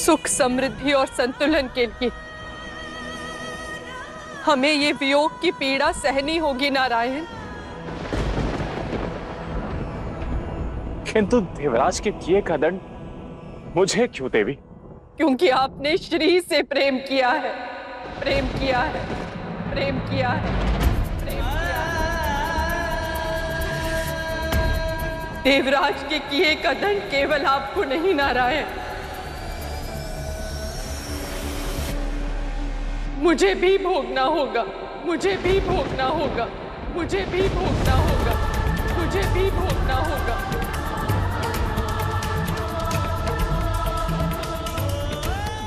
सुख, समृद्धि और संतुलन के लिए हमें ये वियोग की पीड़ा सहनी होगी नारायण। किंतु देवराज के किए का दंड मुझे क्यों देवी? क्योंकि आपने श्री से प्रेम किया है, प्रेम किया है, प्रेम किया है, प्रेम किया है। देवराज के किए का दंड केवल आपको नहीं नारायण, मुझे भी भोगना होगा, मुझे भी भोगना होगा, मुझे भी भोगना होगा, मुझे भी भोगना होगा।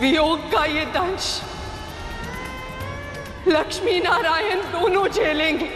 वियोग का ये दंश लक्ष्मी नारायण दोनों झेलेंगे।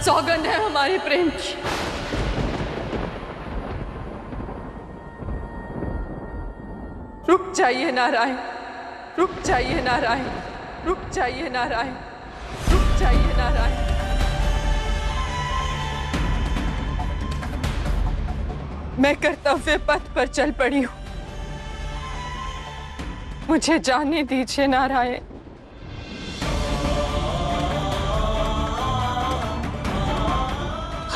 सौगंध है हमारे प्रेम की। रुक जाइए नारायण, रुक जाइए नारायण, रुक जाइए नारायण, रुक जाइए नारायण। मैं कर्तव्य पथ पर चल पड़ी हूं, मुझे जाने दीजिए नारायण।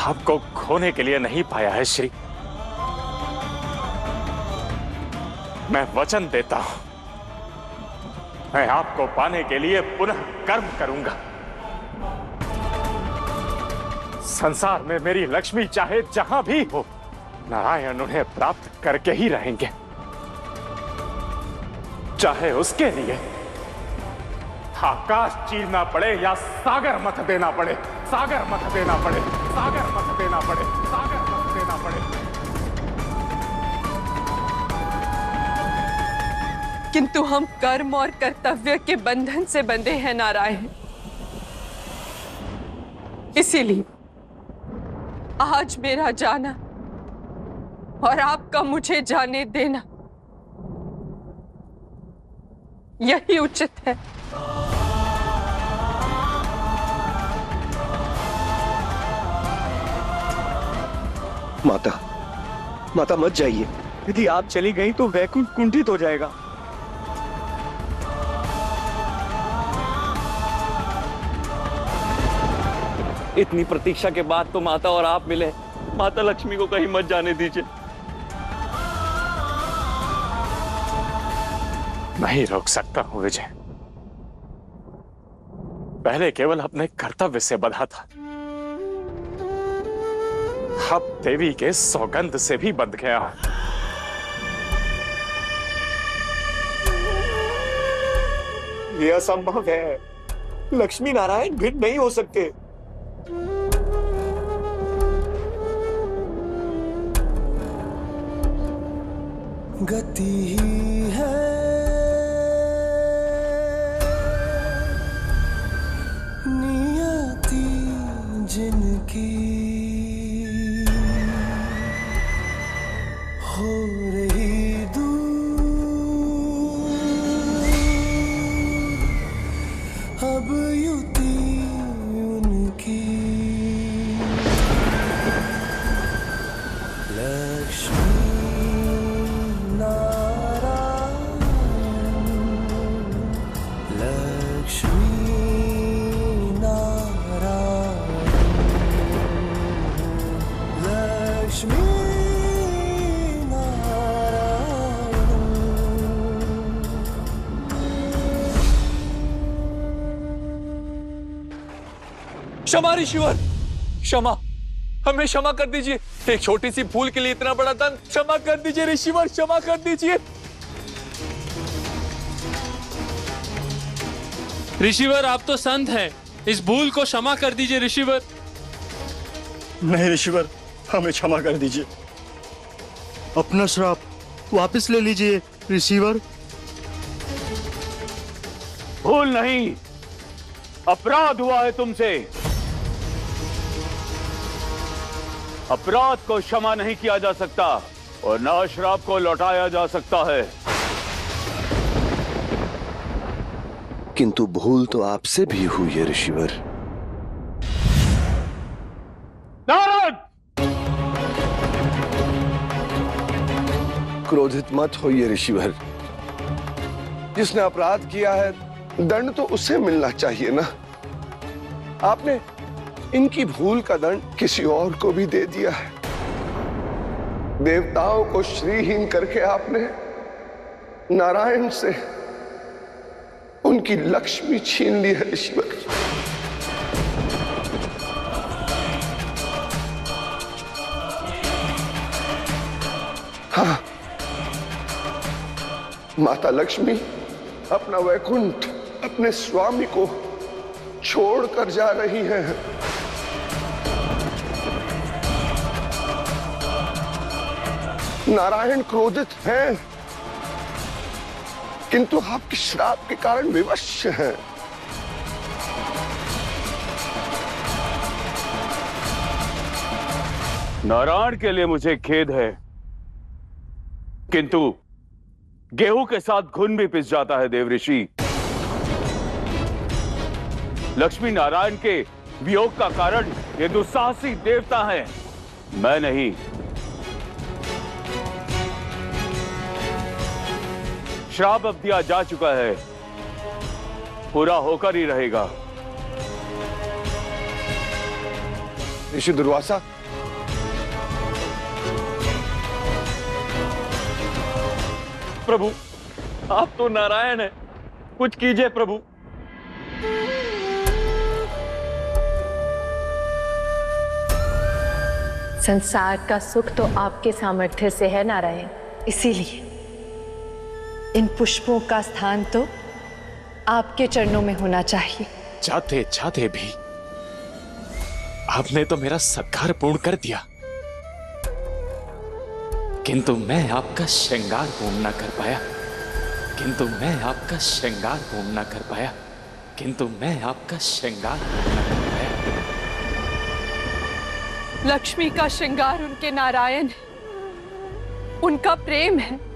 आपको खोने के लिए नहीं पाया है श्री। मैं वचन देता हूं, मैं आपको पाने के लिए पुनः कर्म करूंगा। संसार में मेरी लक्ष्मी चाहे जहां भी हो, नारायण उन्हें प्राप्त करके ही रहेंगे। चाहे उसके लिए आकाश चीरना पड़े या सागर मथ देना पड़े, सागर मथ देना पड़े, सागर मथ देना पड़े, सागर मथ देना पड़े। किंतु हम कर्म और कर्तव्य के बंधन से बंधे हैं नारायण। इसीलिए आज मेरा जाना और आपका मुझे जाने देना यही उचित है। माता, माता मत जाइए। यदि आप चली गई तो वैकुंठ कुंठित हो जाएगा। इतनी प्रतीक्षा के बाद तो माता और आप मिले। माता लक्ष्मी को कहीं मत जाने दीजिए। नहीं रोक सकता हूं विजय। पहले केवल अपने कर्तव्य से बंधा था, अब देवी के सौगंध से भी बंध गया हूं। यह असंभव है। लक्ष्मी नारायण भिन्न नहीं हो सकते। गति ही है नियति जिनकी, हो रही दूर अब युति उनकी। लक्ष्मी नारायण क्षमा ऋषिवर, क्षमा, हमें क्षमा कर दीजिए। एक छोटी सी भूल के लिए इतना बड़ा दंड, क्षमा कर दीजिए ऋषिवर, क्षमा कर दीजिए। ऋषिवर आप तो संत हैं, इस भूल को क्षमा कर दीजिए ऋषिवर। नहीं ऋषिवर, हमें क्षमा कर दीजिए। अपना श्राप वापस ले लीजिए ऋषिवर। भूल नहीं, अपराध हुआ है तुमसे। अपराध को क्षमा नहीं किया जा सकता और न श्राप को लौटाया जा सकता है। किंतु भूल तो आपसे भी हुई है ऋषिवर। नारद! क्रोधित मत होइए ऋषिवर। जिसने अपराध किया है दंड तो उसे मिलना चाहिए ना। आपने इनकी भूल का दंड किसी और को भी दे दिया है। देवताओं को श्रीहीन करके आपने नारायण से उनकी लक्ष्मी छीन ली है ऋषिवर। हाँ, माता लक्ष्मी अपना वैकुंठ अपने स्वामी को छोड़कर जा रही हैं। नारायण क्रोधित हैं, किंतु आपके श्राप के कारण विवश हैं। नारायण के लिए मुझे खेद है, किंतु गेहूं के साथ घुन भी पिस जाता है देव ऋषि। लक्ष्मी नारायण के वियोग का कारण ये दुस्साहसी देवता हैं, मैं नहीं। श्राप अब दिया जा चुका है, पूरा होकर ही रहेगा। ऋषि दुर्वासा, प्रभु आप तो नारायण हैं, कुछ कीजिए प्रभु। संसार का सुख तो आपके सामर्थ्य से है नारायण, इसीलिए इन पुष्पों का स्थान तो आपके चरणों में होना चाहिए। जाते जाते भी आपने तो मेरा सत्कार पूर्ण कर दिया, किंतु मैं आपका श्रृंगार पूर्ण न कर पाया, किंतु मैं आपका श्रृंगार पूर्ण न कर पाया, किंतु मैं आपका श्रृंगार पूर्ण न कर पाया। लक्ष्मी का श्रृंगार उनके नारायण है, उनका प्रेम है।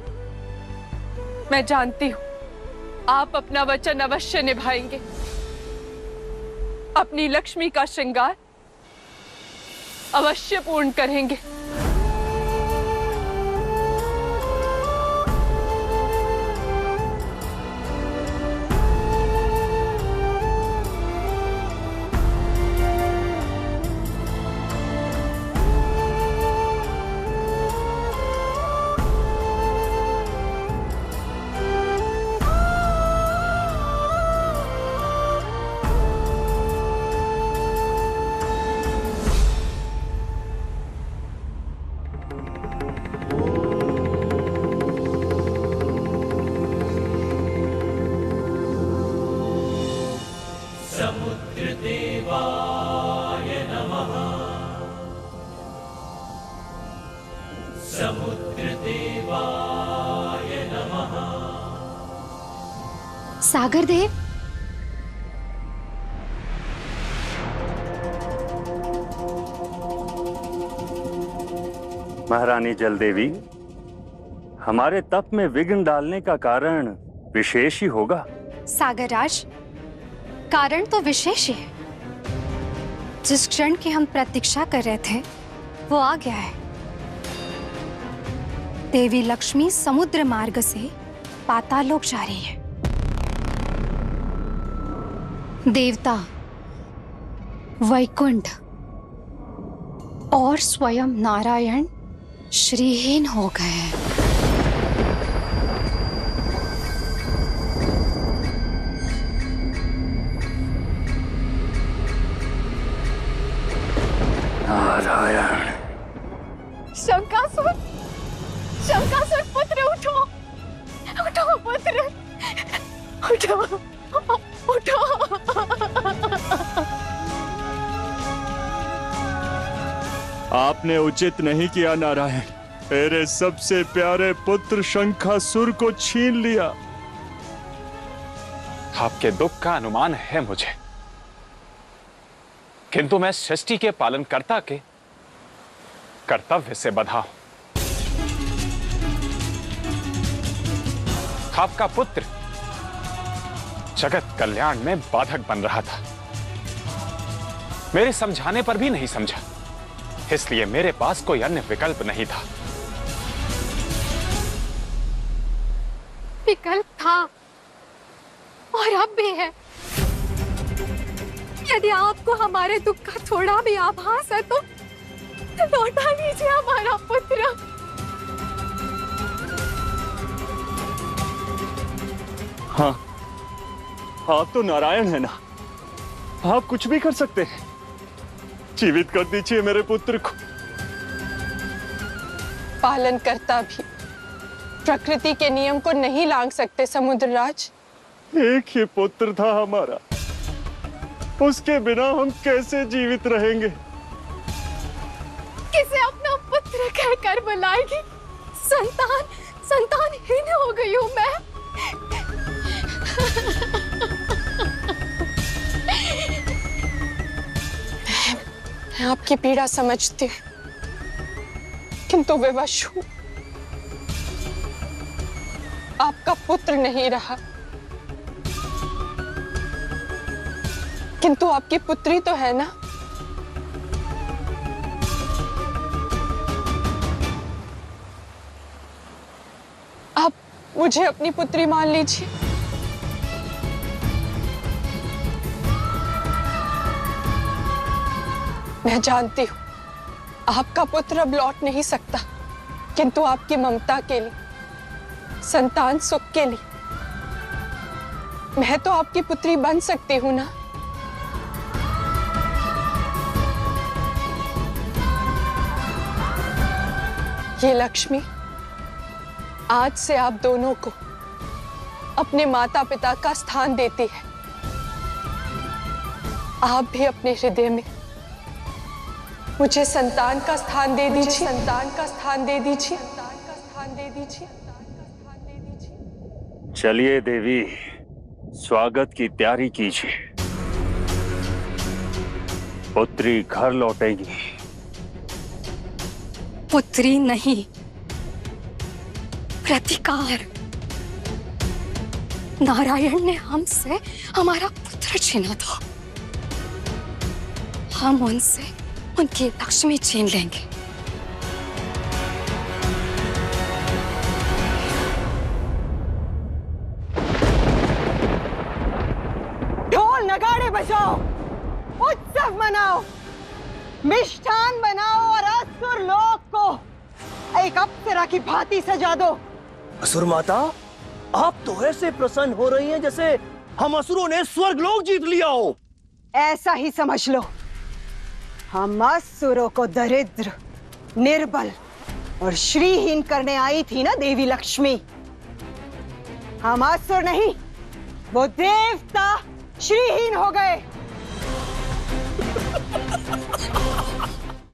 मैं जानती हूं आप अपना वचन अवश्य निभाएंगे, अपनी लक्ष्मी का श्रृंगार अवश्य पूर्ण करेंगे। सागर देव, महारानी जल देवी, हमारे तप में विघ्न डालने का कारण विशेष ही होगा। सागरराज, कारण तो विशेष ही है। जिस क्षण की हम प्रतीक्षा कर रहे थे वो आ गया है। देवी लक्ष्मी समुद्र मार्ग से पातालोक जा रही है। देवता, वैकुंठ और स्वयं नारायण श्रीहीन हो गए हैं। नारायण। शंकासुर, शंकासुर पुत्र उठो, उठो पुत्र, उठो, उठो। आपने उचित नहीं किया नारायण, मेरे सबसे प्यारे पुत्र शंखासुर को छीन लिया। आपके दुख का अनुमान है मुझे, किंतु मैं सृष्टि के पालनकर्ता के कर्तव्य से बंधा हूं। आपका पुत्र जगत कल्याण में बाधक बन रहा था, मेरे समझाने पर भी नहीं समझा, इसलिए मेरे पास कोई अन्य विकल्प नहीं था। विकल्प था और अब भी है। यदि आपको हमारे दुख का थोड़ा भी आभास है तो लौटा लीजिए हमारा पुत्र। हाँ, आप तो नारायण है ना, आप कुछ भी कर सकते हैं। जीवित कर दीजिए मेरे पुत्र को। पालनकर्ता भी प्रकृति के नियम को नहीं लांघ सकते समुद्रराज। एक ही पुत्र था हमारा, उसके बिना हम कैसे जीवित रहेंगे? किसे अपना पुत्र कहकर बुलाएगी? संतान, संतानहीन हो गई हूं मैं। मैं आपकी पीड़ा समझती हूँ, किंतु विवश हूँ। आपका पुत्र नहीं रहा, किंतु आपकी पुत्री तो है ना। आप मुझे अपनी पुत्री मान लीजिए। मैं जानती हूं आपका पुत्र अब लौट नहीं सकता, किंतु आपकी ममता के लिए, संतान सुख के लिए मैं तो आपकी पुत्री बन सकती हूं ना। ये लक्ष्मी आज से आप दोनों को अपने माता पिता का स्थान देती है। आप भी अपने हृदय में मुझे संतान का स्थान दे दीजिए, संतान का स्थान दे दीजिए, संतान का स्थान दे दीजिए, संतान का स्थान दे दीजिए। चलिए देवी, स्वागत की तैयारी कीजिए। पुत्री घर लौटेगी। पुत्री नहीं, प्रतिकार। नारायण ने हमसे हमारा पुत्र छीना था, हम उनसे उनकी लक्ष्मी छीन लेंगे। ढोल नगाड़े बजाओ, उत्सव मनाओ, मिष्ठान बनाओ और असुर लोक को एक अप्सरा की भांति सजा दो। असुर माता, आप तो ऐसे प्रसन्न हो रही हैं जैसे हम असुरों ने स्वर्ग लोक जीत लिया हो। ऐसा ही समझ लो। हम असुरों को दरिद्र, निर्बल और श्रीहीन करने आई थी ना देवी लक्ष्मी। हम असुर नहीं, वो देवता श्रीहीन हो गए।